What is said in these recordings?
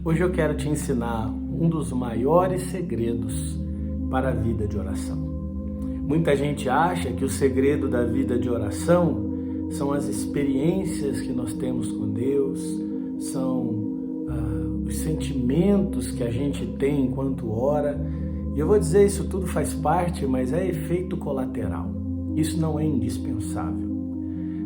Hoje eu quero te ensinar um dos maiores segredos para a vida de oração. Muita gente acha que o segredo da vida de oração são as experiências que nós temos com Deus, são os sentimentos que a gente tem enquanto ora. E eu vou dizer, isso tudo faz parte, mas é efeito colateral. Isso não é indispensável.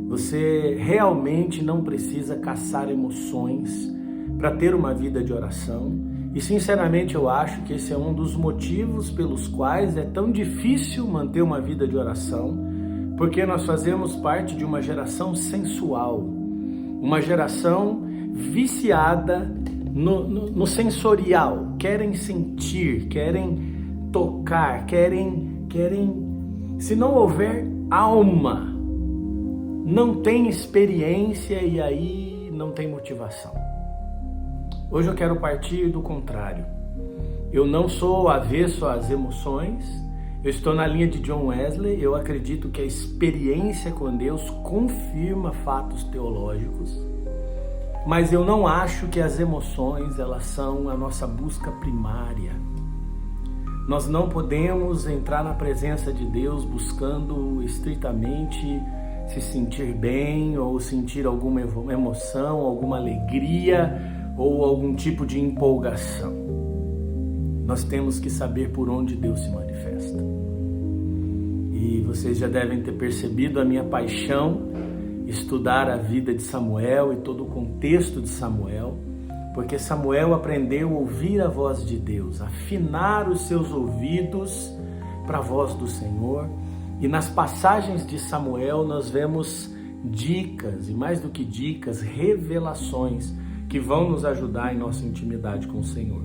Você realmente não precisa caçar emoções para ter uma vida de oração. E sinceramente eu acho que esse é um dos motivos pelos quais é tão difícil manter uma vida de oração, porque nós fazemos parte de uma geração sensual, uma geração viciada no sensorial. Querem sentir, querem tocar, querem. Se não houver alma, não tem experiência e aí não tem motivação. Hoje eu quero partir do contrário. Eu não sou avesso às emoções, eu estou na linha de John Wesley. Eu acredito que a experiência com Deus confirma fatos teológicos, mas eu não acho que as emoções elas são a nossa busca primária. Nós não podemos entrar na presença de Deus buscando estritamente se sentir bem ou sentir alguma emoção, alguma alegria ou algum tipo de empolgação. Nós temos que saber por onde Deus se manifesta. E vocês já devem ter percebido a minha paixão, estudar a vida de Samuel e todo o contexto de Samuel, porque Samuel aprendeu a ouvir a voz de Deus, afinar os seus ouvidos para a voz do Senhor. E nas passagens de Samuel nós vemos dicas, e mais do que dicas, revelações que vão nos ajudar em nossa intimidade com o Senhor.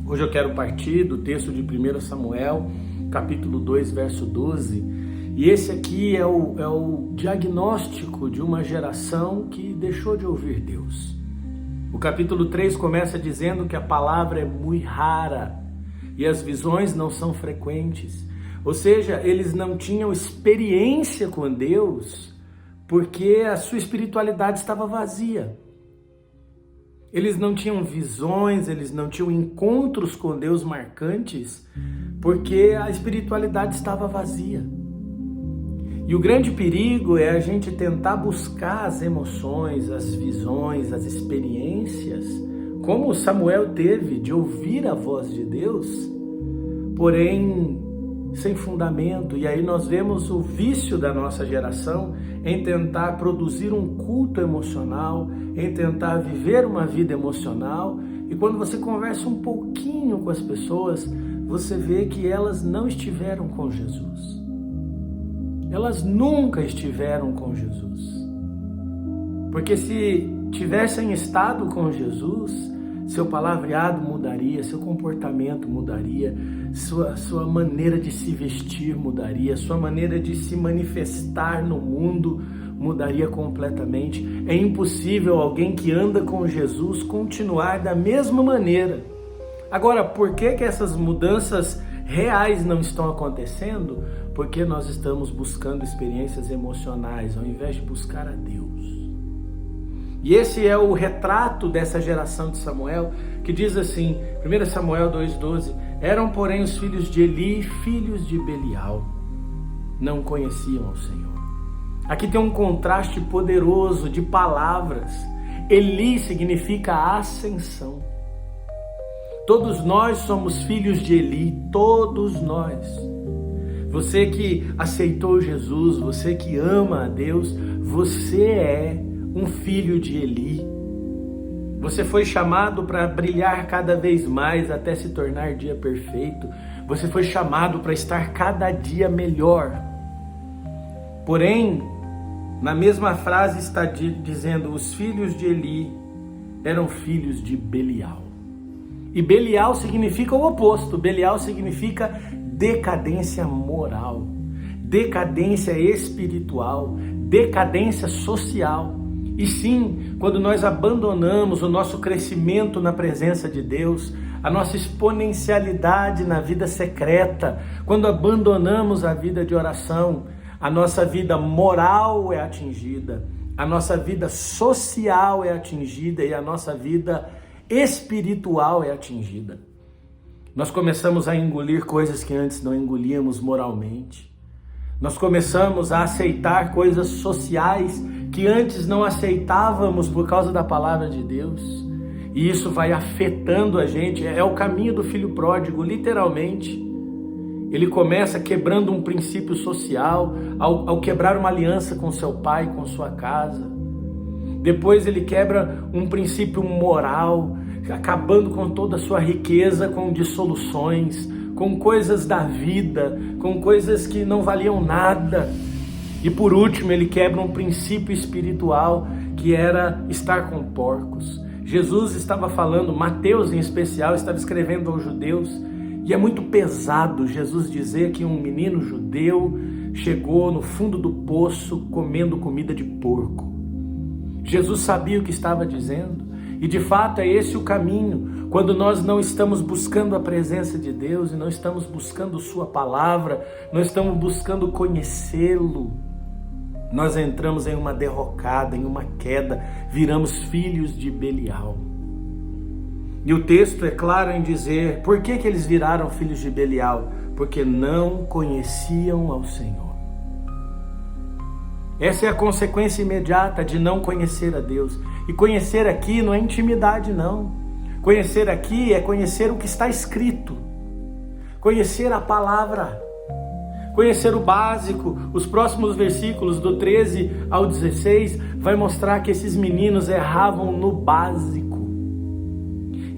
Hoje eu quero partir do texto de 1 Samuel, capítulo 2, verso 12, e esse aqui é o diagnóstico de uma geração que deixou de ouvir Deus. O capítulo 3 começa dizendo que a palavra é muito rara e as visões não são frequentes. Ou seja, eles não tinham experiência com Deus porque a sua espiritualidade estava vazia. Eles não tinham visões, eles não tinham encontros com Deus marcantes, porque a espiritualidade estava vazia. E o grande perigo é a gente tentar buscar as emoções, as visões, as experiências, como Samuel teve de ouvir a voz de Deus, porém sem fundamento. E aí nós vemos o vício da nossa geração em tentar produzir um culto emocional, em tentar viver uma vida emocional. E quando você conversa um pouquinho com as pessoas, você vê que elas não estiveram com Jesus. Elas nunca estiveram com Jesus. Porque se tivessem estado com Jesus, seu palavreado mudaria, seu comportamento mudaria, sua maneira de se vestir mudaria, sua maneira de se manifestar no mundo mudaria completamente. É impossível alguém que anda com Jesus continuar da mesma maneira. Agora, por que essas mudanças reais não estão acontecendo? Porque nós estamos buscando experiências emocionais ao invés de buscar a Deus. E esse é o retrato dessa geração de Samuel, que diz assim, 1 Samuel 2,12, eram, porém, os filhos de Eli, filhos de Belial, não conheciam ao Senhor. Aqui tem um contraste poderoso de palavras. Eli significa ascensão. Todos nós somos filhos de Eli, todos nós. Você que aceitou Jesus, você que ama a Deus, você é um filho de Eli. Você foi chamado para brilhar cada vez mais até se tornar dia perfeito. Você foi chamado para estar cada dia melhor. Porém, na mesma frase está dizendo, os filhos de Eli eram filhos de Belial. E Belial significa o oposto. Belial significa decadência moral, decadência espiritual, decadência social. E sim, quando nós abandonamos o nosso crescimento na presença de Deus, a nossa exponencialidade na vida secreta, quando abandonamos a vida de oração, a nossa vida moral é atingida, a nossa vida social é atingida e a nossa vida espiritual é atingida. Nós começamos a engolir coisas que antes não engolíamos moralmente. Nós começamos a aceitar coisas sociais que antes não aceitávamos por causa da palavra de Deus. E isso vai afetando a gente. É o caminho do filho pródigo, literalmente. Ele começa quebrando um princípio social, ao quebrar uma aliança com seu pai, com sua casa. Depois ele quebra um princípio moral, acabando com toda a sua riqueza, com dissoluções, com coisas da vida, com coisas que não valiam nada. E por último, ele quebra um princípio espiritual, que era estar com porcos. Jesus estava falando, Mateus em especial, estava escrevendo aos judeus, e é muito pesado Jesus dizer que um menino judeu chegou no fundo do poço comendo comida de porco. Jesus sabia o que estava dizendo, e de fato é esse o caminho. Quando nós não estamos buscando a presença de Deus, e não estamos buscando sua palavra, não estamos buscando conhecê-lo, nós entramos em uma derrocada, em uma queda, viramos filhos de Belial. E o texto é claro em dizer, por que eles viraram filhos de Belial? Porque não conheciam ao Senhor. Essa é a consequência imediata de não conhecer a Deus. E conhecer aqui não é intimidade, não. Conhecer aqui é conhecer o que está escrito. Conhecer a palavra. Conhecer o básico. Os próximos versículos do 13 ao 16 vai mostrar que esses meninos erravam no básico.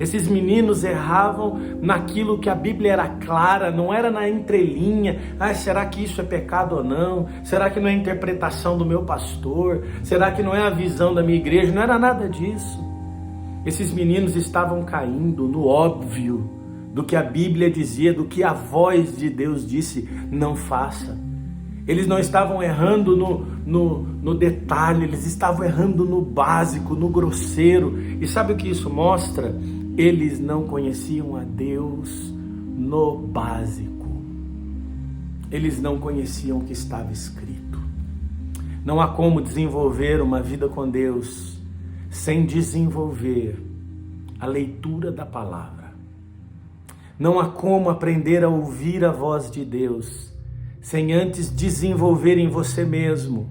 Esses meninos erravam naquilo que a Bíblia era clara, não era na entrelinha. Será que isso é pecado ou não? Será que não é a interpretação do meu pastor? Será que não é a visão da minha igreja? Não era nada disso. Esses meninos estavam caindo no óbvio do que a Bíblia dizia, do que a voz de Deus disse, não faça. Eles não estavam errando no detalhe, eles estavam errando no básico, no grosseiro. E sabe o que isso mostra? Eles não conheciam a Deus no básico. Eles não conheciam o que estava escrito. Não há como desenvolver uma vida com Deus sem desenvolver a leitura da palavra. Não há como aprender a ouvir a voz de Deus sem antes desenvolver em você mesmo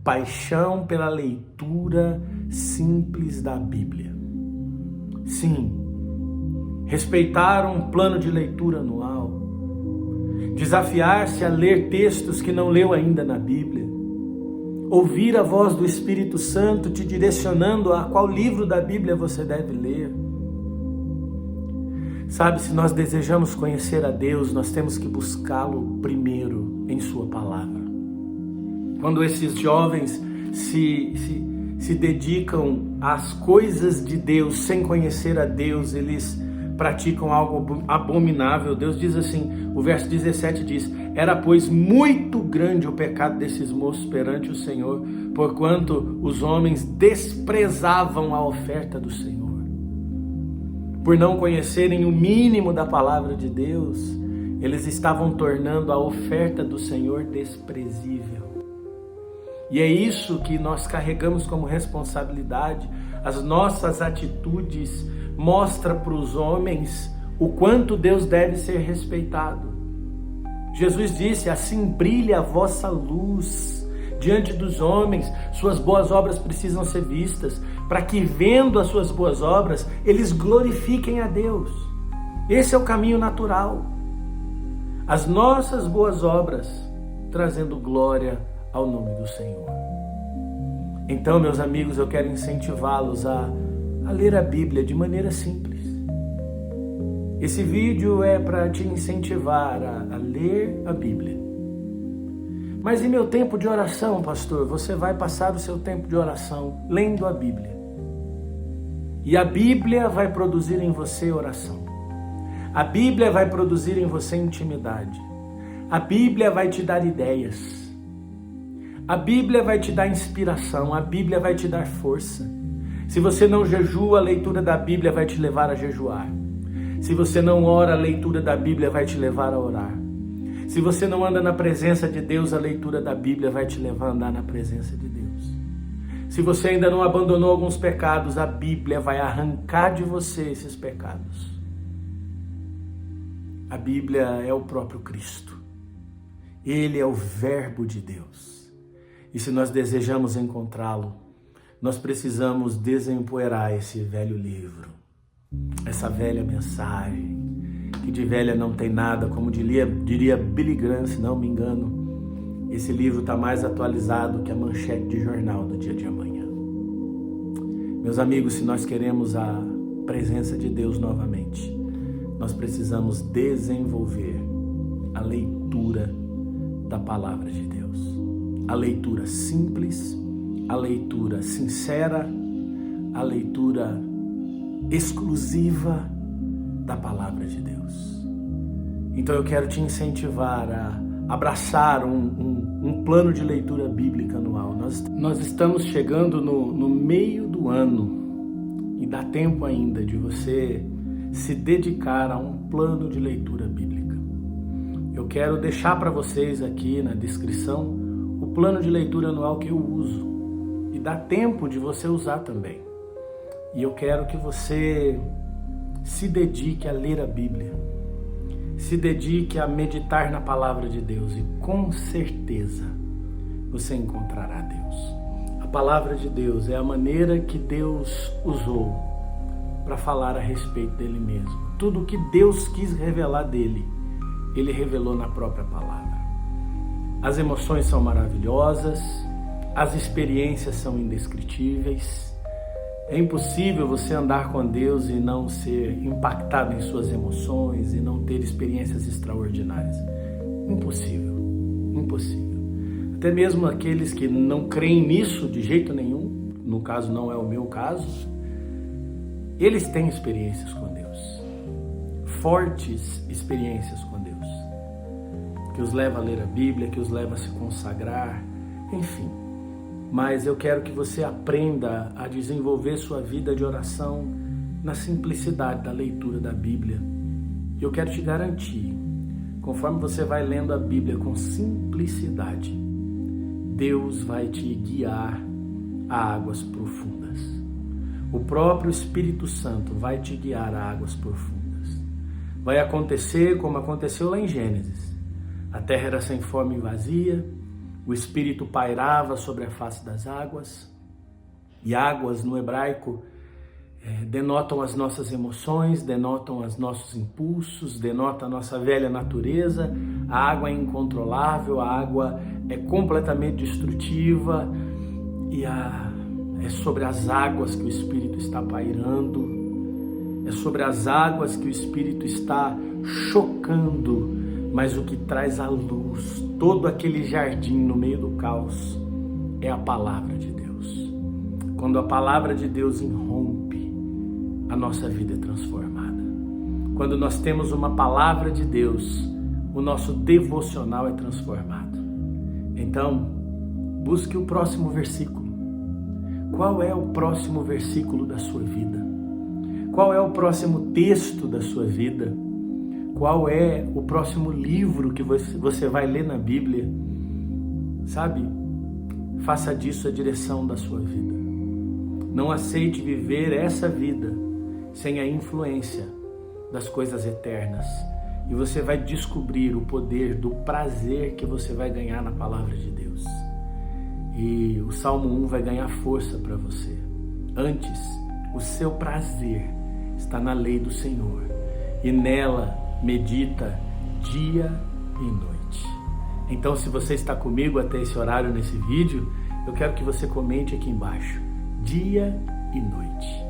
paixão pela leitura simples da Bíblia. Sim, respeitar um plano de leitura anual, desafiar-se a ler textos que não leu ainda na Bíblia, ouvir a voz do Espírito Santo te direcionando a qual livro da Bíblia você deve ler. Sabe, se nós desejamos conhecer a Deus, nós temos que buscá-lo primeiro em sua palavra. Quando esses jovens se dedicam às coisas de Deus sem conhecer a Deus, eles praticam algo abominável. Deus diz assim, o verso 17 diz, era pois muito grande o pecado desses moços perante o Senhor, porquanto os homens desprezavam a oferta do Senhor. Por não conhecerem o mínimo da palavra de Deus, eles estavam tornando a oferta do Senhor desprezível. E é isso que nós carregamos como responsabilidade. As nossas atitudes mostram para os homens o quanto Deus deve ser respeitado. Jesus disse, assim brilha a vossa luz diante dos homens, suas boas obras precisam ser vistas, para que vendo as suas boas obras, eles glorifiquem a Deus. Esse é o caminho natural. As nossas boas obras trazendo glória ao nome do Senhor. Então, meus amigos, eu quero incentivá-los a ler a Bíblia de maneira simples. Esse vídeo é para te incentivar a ler a Bíblia. Mas em meu tempo de oração, pastor, você vai passar o seu tempo de oração lendo a Bíblia. E a Bíblia vai produzir em você oração. A Bíblia vai produzir em você intimidade. A Bíblia vai te dar ideias. A Bíblia vai te dar inspiração. A Bíblia vai te dar força. Se você não jejua, a leitura da Bíblia vai te levar a jejuar. Se você não ora, a leitura da Bíblia vai te levar a orar. Se você não anda na presença de Deus, a leitura da Bíblia vai te levar a andar na presença de Deus. Se você ainda não abandonou alguns pecados, a Bíblia vai arrancar de você esses pecados. A Bíblia é o próprio Cristo. Ele é o Verbo de Deus. E se nós desejamos encontrá-lo, nós precisamos desempoeirar esse velho livro, essa velha mensagem, que de velha não tem nada, como diria Billy Graham, se não me engano. Esse livro está mais atualizado que a manchete de jornal do dia de amanhã. Meus amigos, se nós queremos a presença de Deus novamente, nós precisamos desenvolver a leitura da palavra de Deus. A leitura simples, a leitura sincera, a leitura exclusiva da palavra de Deus. Então eu quero te incentivar a abraçar um plano de leitura bíblica anual. Nós estamos chegando no meio do ano e dá tempo ainda de você se dedicar a um plano de leitura bíblica. Eu quero deixar para vocês aqui na descrição o plano de leitura anual que eu uso e dá tempo de você usar também. E eu quero que você se dedique a ler a Bíblia, se dedique a meditar na palavra de Deus e com certeza você encontrará Deus. A palavra de Deus é a maneira que Deus usou para falar a respeito dele mesmo. Tudo o que Deus quis revelar dele, ele revelou na própria palavra. As emoções são maravilhosas, as experiências são indescritíveis. É impossível você andar com Deus e não ser impactado em suas emoções e não ter experiências extraordinárias. Impossível, impossível. Até mesmo aqueles que não creem nisso de jeito nenhum, no caso não é o meu caso, eles têm experiências com Deus, fortes experiências com Deus, que os leva a ler a Bíblia, que os leva a se consagrar, enfim. Mas eu quero que você aprenda a desenvolver sua vida de oração na simplicidade da leitura da Bíblia. E eu quero te garantir, conforme você vai lendo a Bíblia com simplicidade, Deus vai te guiar a águas profundas. O próprio Espírito Santo vai te guiar a águas profundas. Vai acontecer como aconteceu lá em Gênesis. A terra era sem forma e vazia, o Espírito pairava sobre a face das águas, e águas no hebraico denotam as nossas emoções, denotam os nossos impulsos, denota a nossa velha natureza. A água é incontrolável, a água é completamente destrutiva, e é sobre as águas que o Espírito está pairando, é sobre as águas que o Espírito está chocando. Mas o que traz à luz todo aquele jardim no meio do caos é a palavra de Deus. Quando a palavra de Deus irrompe, a nossa vida é transformada. Quando nós temos uma palavra de Deus, o nosso devocional é transformado. Então, busque o próximo versículo. Qual é o próximo versículo da sua vida? Qual é o próximo texto da sua vida? Qual é o próximo livro que você vai ler na Bíblia? Sabe? Faça disso a direção da sua vida. Não aceite viver essa vida sem a influência das coisas eternas. E você vai descobrir o poder do prazer que você vai ganhar na palavra de Deus. E o Salmo 1 vai ganhar força para você. Antes, o seu prazer está na lei do Senhor. E nela medita dia e noite. Então, se você está comigo até esse horário nesse vídeo, eu quero que você comente aqui embaixo, dia e noite.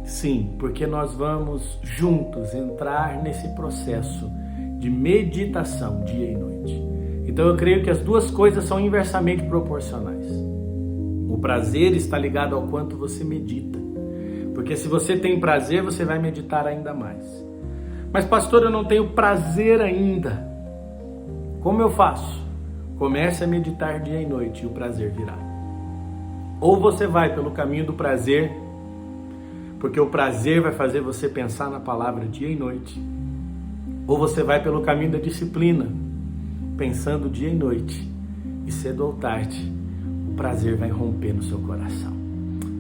Sim, porque nós vamos juntos entrar nesse processo de meditação dia e noite. Então eu creio que as duas coisas são inversamente proporcionais. O prazer está ligado ao quanto você medita. Porque se você tem prazer, você vai meditar ainda mais. Mas pastor, eu não tenho prazer ainda. Como eu faço? Comece a meditar dia e noite e o prazer virá. Ou você vai pelo caminho do prazer, porque o prazer vai fazer você pensar na palavra dia e noite. Ou você vai pelo caminho da disciplina, pensando dia e noite. E cedo ou tarde, o prazer vai romper no seu coração.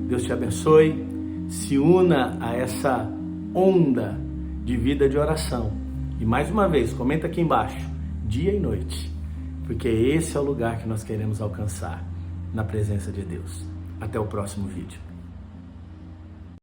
Deus te abençoe. Se una a essa onda de vida de oração. E mais uma vez, comenta aqui embaixo, dia e noite, porque esse é o lugar que nós queremos alcançar na presença de Deus. Até o próximo vídeo.